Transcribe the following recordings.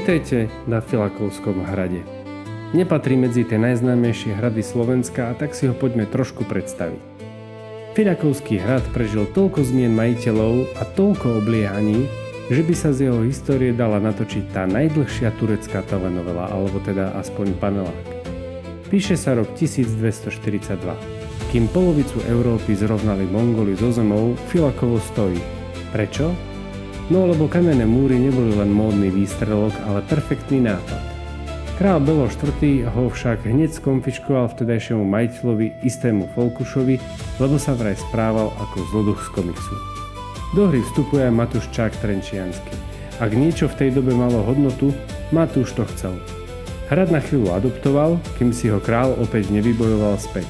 Vítajte na Filakovskom hrade. Nepatrí medzi tie najznámejšie hrady Slovenska, a tak si ho poďme trošku predstaviť. Filakovský hrad prežil toľko zmien majiteľov a toľko obliehaní, že by sa z jeho histórie dala natočiť tá najdlhšia turecká telenovela, alebo teda aspoň panelák. Píše sa rok 1242. Kým polovicu Európy zrovnali Mongoli zo zemou, Filakovo stojí. Prečo? No lebo kamenné múry neboli len módny výstrelok, ale perfektný nápad. Král Belo IV. Ho však hneď skonfiškoval vtedajšiemu majiteľovi istému Folkušovi, lebo sa vraj správal ako zloduch z komiksu. Do hry vstupuje aj Matúš Čák Trenčiansky. Ak niečo v tej dobe malo hodnotu, Matúš to chcel. Hrad na chvíľu adoptoval, kým si ho král opäť nevybojoval späť.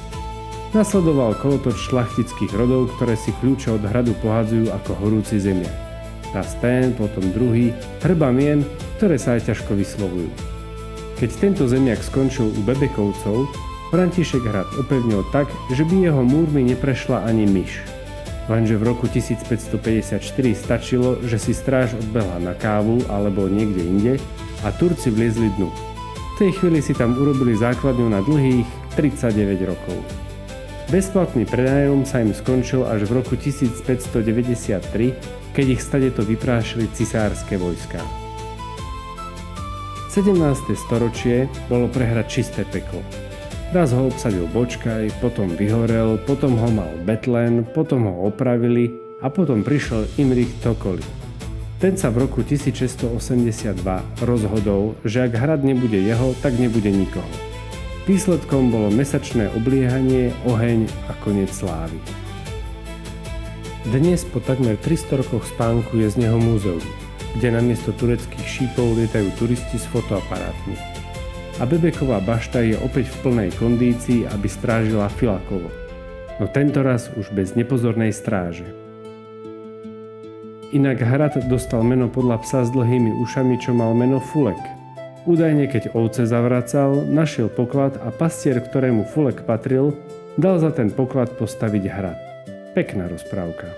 Nasledoval kolotoč šlachtických rodov, ktoré si kľúče od hradu pohádzajú ako horúci zemiak. Raz ten, potom druhý, hrba mien, ktoré sa aj ťažko vyslovujú. Keď tento zemiak skončil u Bebekovcov, František hrad opevnil tak, že by jeho múrmi neprešla ani myš. Lenže v roku 1554 stačilo, že si stráž odbehla na kávu alebo niekde inde a Turci vliezli dnu. V tej chvíli si tam urobili základňu na dlhých 39 rokov. Bezplatný prenájom sa im skončil až v roku 1593, keď ich stadeto vyprášili cisárske vojská. 17. storočie bolo pre hrad čisté peklo. Raz ho obsadil Bočkaj, potom vyhorel, potom ho mal Betlen, potom ho opravili a potom prišiel Imrich Tokoli. Ten sa v roku 1682 rozhodol, že ak hrad nebude jeho, tak nebude nikoho. Výsledkom bolo mesačné obliehanie, oheň a koniec slávy. Dnes po takmer 300 rokoch spánku je z neho múzeum, kde namiesto tureckých šípov lietajú turisti s fotoaparátmi. A Bebeková bašta je opäť v plnej kondícii, aby strážila Filakovo. No tentoraz už bez nepozornej stráže. Inak hrad dostal meno podľa psa s dlhými ušami, čo mal meno Fulek. Údajne keď ovce zavracal, našiel poklad a pastier, ktorému Fulek patril, dal za ten poklad postaviť hrad. Pekná rozprávka.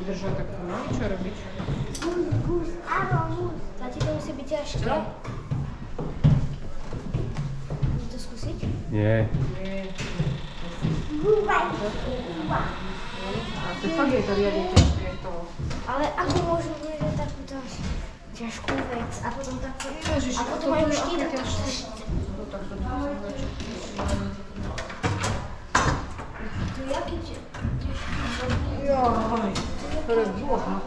Držať, tak to mám čo robiť? Tati, to musí byť ťažké. Čo? Môžem to skúsiť? Nie. A to fakt je to riadne ťažké to. Ale ako môžem vieť takúto ťažkú vec a potom takto... Ježiš, a potom aj štít a to... To je aký ťažký? Joj, pre Boha.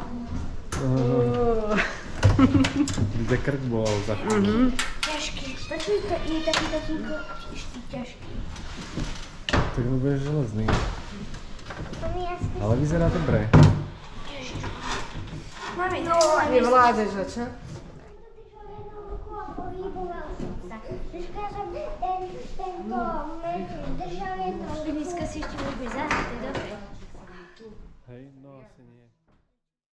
Kde krk bolel za chvíľu. Ťažký. Prečo je taký štít ťažký? Tak ho bude železný. To mi jasne. Ale vyzerá dobre. Mami, Nevládeš, že čo? Dneska si ešte môžeš zahrať, to je dobré. Hej, no asi nie.